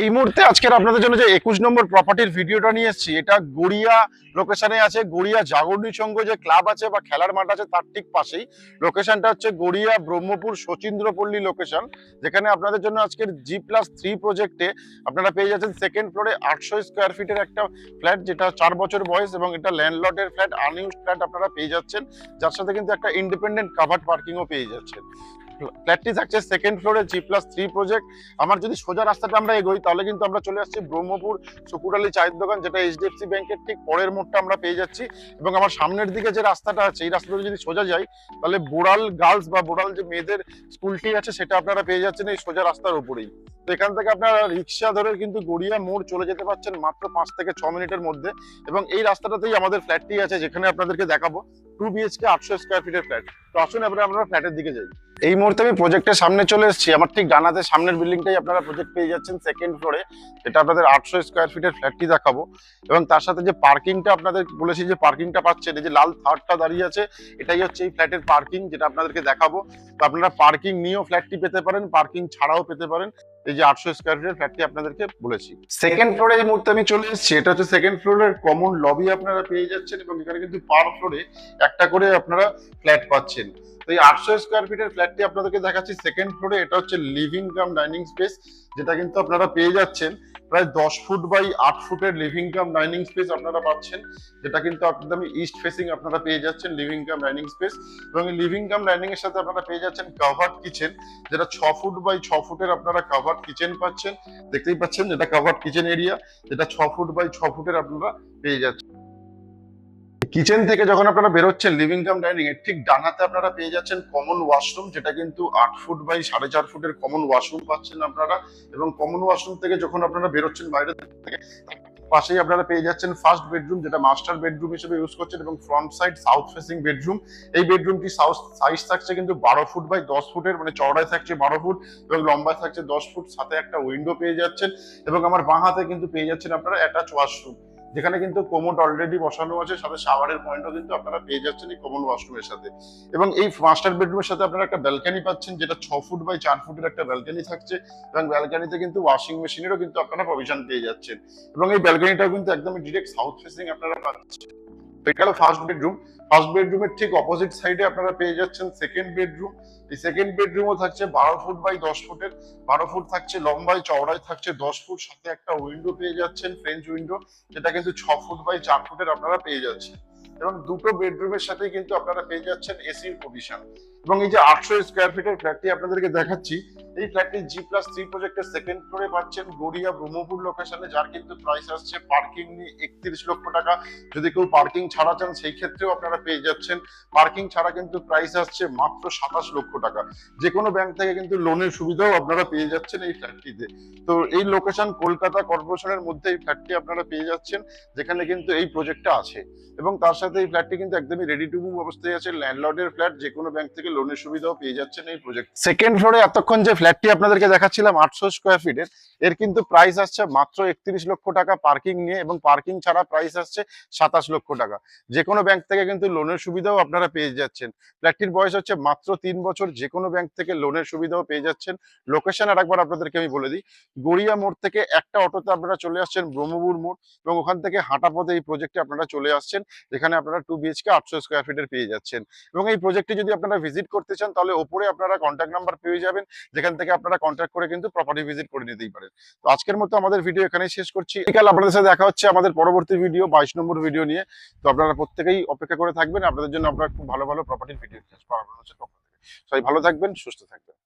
এই মুহূর্তে আজকের আপনাদের জন্য যে 21 নম্বর প্রপার্টির ভিডিওটা নিয়ে এসেছি, এটা গড়িয়া লোকেশনে আছে। গড়িয়া জাগরণী সংঘ যে ক্লাব আছে বা খেলার মাঠ আছে তার ঠিক পাশেই। লোকেশনটা হচ্ছে গড়িয়া ব্রহ্মপুর শচীন্দ্রপল্লী লোকেশন, যেখানে আপনাদের জন্য আজকের G+3 প্রজেক্টে আপনারা পেয়ে যাচ্ছেন সেকেন্ড ফ্লোরে 800 স্কোয়ার ফিটের একটা ফ্ল্যাট, যেটা 4 বছর বয়স, এবং এটা ল্যান্ডলর্ডের ফ্ল্যাট, আনইউজড ফ্ল্যাট আপনারা পেয়ে যাচ্ছেন, যার সাথে কিন্তু একটা ইন্ডিপেন্ডেন্ট কাভার্ড পার্কিংও পেয়ে যাচ্ছেন। ফ্ল্যাটটি থাকছে সেকেন্ড ফ্লোরে G+3 প্রজেক্ট। আমার যদি সোজা রাস্তাটা আমরা এগোই তাহলে কিন্তু আমরা চলে আসছি ব্রহ্মপুর সুকুরালি চায়ের দোকান, যেটা HDFC ব্যাংকের ঠিক পরের মোড়টা আমরা পেয়ে যাচ্ছি। এবং আমার সামনের দিকে যে রাস্তাটা আছে, এই রাস্তাটা যদি সোজা যাই তাহলে বোড়াল গার্লস বা বোড়াল যে মেয়েদের স্কুলটি আছে সেটা আপনারা পেয়ে যাচ্ছেন এই সোজা রাস্তার উপরেই। তো এখান থেকে আপনারা রিক্সা ধরে কিন্তু গড়িয়া মোড় চলে যেতে পারছেন মাত্র 5 থেকে 6 মিনিটের মধ্যে। এবং এই রাস্তাটাতেই আমাদের ফ্ল্যাটটি আছে, যেখানে আপনাদেরকে দেখাবো 2 BHK 800 স্কোয়ার ফিটের ফ্ল্যাট। তো আসুন এবারে আমরা ফ্ল্যাটের দিকে যাই। এই মুহূর্তে আমি প্রজেক্টের সামনে চলে এসেছি। আমার ঠিক ডানাতে সামনের বিল্ডিংটাই আপনারা প্রজেক্ট পেয়ে যাচ্ছেন সেকেন্ড ফ্লোরে, যেটা আপনাদের 800 স্কোয়ার ফিটের ফ্ল্যাটটি দেখাবো। এবং তার সাথে যে পার্কিংটা আপনাদের বলেছি, যে পার্কিংটা পাচ্ছেন, এই যে লাল থার্ডটা দাঁড়িয়ে আছে, এটাই হচ্ছে এই ফ্ল্যাটের পার্কিং, যেটা আপনাদেরকে দেখাবো। তো আপনারা পার্কিং নিয়েও ফ্ল্যাটটি পেতে পারেন, পার্কিং ছাড়াও পেতে পারেন। এই যে 800 স্কোয়ার ফিটের ফ্ল্যাটটি আপনাদেরকে বলেছি। সেকেন্ড ফ্লোরে এই মুহূর্তে আমি চলে এসেছি। এটা হচ্ছে সেকেন্ড ফ্লোরের কমন লবি আপনারা পেয়ে যাচ্ছেন, এবং এখানে কিন্তু পার ফ্লোরে একটা করে আপনারা ফ্ল্যাট পাচ্ছেন। তো এই 800 স্কোয়ার ফিটের ফ্ল্যাটটি আপনাদেরকে দেখাচ্ছি সেকেন্ড ফ্লোরে। এটা হচ্ছে লিভিং কাম ডাইনিং স্পেস, যেটা কিন্তু আপনারা পেয়ে যাচ্ছেন প্রায় 10 ফুট বাই 8 ফুটের লিভিং কাম ডাইনিং স্পেস আপনারা পাচ্ছেন, যেটা কিন্তু একদম ইস্ট ফেসিং আপনারা পেয়ে যাচ্ছেন লিভিং কাম ডাইনিং স্পেস। এবং এই লিভিং কাম ডাইনিং এর সাথে আপনারা পেয়ে যাচ্ছেন কাভার্ড কিচেন, যেটা 6 ফুট বাই 6 ফুটের আপনারা কাভার্ড কিচেন পাচ্ছেন। দেখতেই পাচ্ছেন যেটা কাভার্ড কিচেন এরিয়া, যেটা 6 ফুট বাই 6 ফুটের আপনারা পেয়ে যাচ্ছেন। কিচেন থেকে যখন আপনারা বেরোচ্ছেন লিভিং কাম ডাইনিং এর ঠিক ডান হাতে আপনারা পেয়ে যাচ্ছেন কমন ওয়াশরুম, যেটা কিন্তু 8 ফুট বাই 4.5 ফুটের কমন ওয়াশরুম পাচ্ছেন আপনারা। এবং কমন ওয়াশরুম থেকে যখন আপনারা বেরোচ্ছেন বাইরে থেকে, পাশেই আপনারা পেয়ে যাচ্ছেন ফার্স্ট বেডরুম, যেটা মাস্টার বেডরুম হিসেবে ইউজ করছেন, এবং front side south facing bedroom. এই বেডরুমটি সাইজ থাকছে কিন্তু 12 ফুট বাই 10 ফুটের, মানে চওড়ায় থাকছে 12 ফুট এবং লম্বায় থাকছে 10 ফুট, সাথে একটা উইন্ডো পেয়ে যাচ্ছেন। এবং আমার বাঁ হাতে কিন্তু পেয়ে যাচ্ছেন আপনারা অ্যাটাচ ওয়াশরুম, যেখানে কিন্তু কোমোড অলরেডি বসানো আছে, সাথে শাওয়ারের পয়েন্টও কিন্তু আপনারা পেয়ে যাচ্ছেন এই কমন ওয়াশরুমের সাথে। এবং এই মাস্টার বেডরুমের সাথে আপনারা একটা ব্যালকনি পাচ্ছেন, যেটা 6 ফুট বাই 4 ফুটের একটা ব্যালকনি থাকছে। এবং ব্যালকনিতে কিন্তু ওয়াশিং মেশিনেরও কিন্তু আপনারা প্রভিশন পেয়ে যাচ্ছেন। এবং এই ব্যালকনিটাও কিন্তু একদমই ডিরেক্ট সাউথ ফেসিং আপনারা পাচ্ছেন। এটা হলো ফার্স্ট বেডরুম। ফার্স্ট বেডরুমের ঠিক অপোজিট সাইডে আপনারা পেয়ে যাচ্ছেন সেকেন্ড বেডরুম। এই সেকেন্ড বেডরুমও থাকছে 12 ফুট বাই 10 ফুটের, 12 ফুট থাকছে লম্বায়, চওড়ায় থাকছে 10 ফুট, সাথে একটা উইন্ডো পেয়ে যাচ্ছেন ফ্রেঞ্চ উইন্ডো, যেটা কিন্তু 6 ফুট বাই 4 ফুটের আপনারা পেয়ে যাচ্ছেন। এবং দুটো বেডরুমের সাথেই কিন্তু আপনারা পেয়ে যাচ্ছেন এসির প্রভিশন। এবং এই যে 800 স্কোয়ার ফিটের ফ্ল্যাটটি আপনাদেরকে দেখাচ্ছি, এই ফ্ল্যাটটি G+3 প্রজেক্টের সেকেন্ড ফ্লোরে পাচ্ছেন গড়িয়া ব্রহ্মপুর লোকেশনে, যার কিন্তু প্রাইস আসছে পার্কিং নিয়ে 31 লক্ষ টাকা। যদি কেউ পার্কিং ছাড়া চান সেই ক্ষেত্রেও আপনারা পেয়ে যাচ্ছেন। পার্কিং ছাড়া কিন্তু প্রাইস আসছে মাত্র 27 লক্ষ টাকা। যে কোনো ব্যাংক থেকে কিন্তু লোনের সুবিধাও আপনারা পেয়ে যাচ্ছেন এই ফ্ল্যাটটিতে। তো এই লোকেশন কলকাতা কর্পোরেশনের মধ্যে এই ফ্ল্যাটটি আপনারা পেয়ে যাচ্ছেন, যেখানে কিন্তু এই প্রজেক্টটা আছে। এবং তার সাথে এই ফ্ল্যাটটি কিন্তু একদমই রেডি টু মুভ অবস্থায় আছে, ল্যান্ডলর্ডের ফ্ল্যাট, যে কোনো ব্যাংক থেকে লোনের সুবিধাও পেয়ে যাচ্ছেন এই প্রজেক্ট। সেকেন্ড ফ্লোরে এতক্ষণ যে ফ্ল্যাটটি আপনাদেরকে দেখাচ্ছিলাম 800 স্কোয়ার ফিটের, এর কিন্তু প্রাইস আসছে মাত্র 31 লক্ষ টাকা পার্কিং নিয়ে, এবং পার্কিং ছাড়া প্রাইস আসছে 27 লক্ষ টাকা। যে কোনো ব্যাংক থেকে কিন্তু লোনের সুবিধাও আপনারা পেয়ে যাচ্ছেন। ফ্ল্যাটটির বয়স হচ্ছে মাত্র 3 বছর, যে কোনো ব্যাংক থেকে লোনের সুবিধাও পেয়ে যাচ্ছেন। লোকেশন আরেকবার আপনাদেরকে আমি বলে দিই, গড়িয়া মোড় থেকে একটা অটোতে আপনারা চলে আসছেন ব্রহ্মপুর মোড়, এবং ওখান থেকে হাঁটা পথে এই প্রজেক্টে আপনারা চলে আসছেন, যেখানে আপনারা 2 BHK 800 স্কোয়ার ফিটের পেয়ে যাচ্ছেন। এবং এই প্রজেক্টটি যদি আপনারা ভিজিট করতে চান তাহলে ওপরে আপনারা কন্ট্যাক্ট নাম্বার পেয়ে যাবেন, যেখান থেকে আপনারা কন্ট্যাক্ট করে কিন্তু প্রপার্টি ভিজিট করে নিতেই পারেন। তো আজকের মতো আমাদের ভিডিও এখানেই শেষ করছি। কাল আপনাদের সাথে দেখা হচ্ছে আমাদের পরবর্তী ভিডিও 22 নম্বর ভিডিও নিয়ে। তো আপনারা প্রত্যেকেই অপেক্ষা করে থাকবেন, আপনাদের জন্য আমরা খুব ভালো ভালো প্রপার্টির ভিডিও সবাই ভালো থাকবেন, সুস্থ থাকবেন।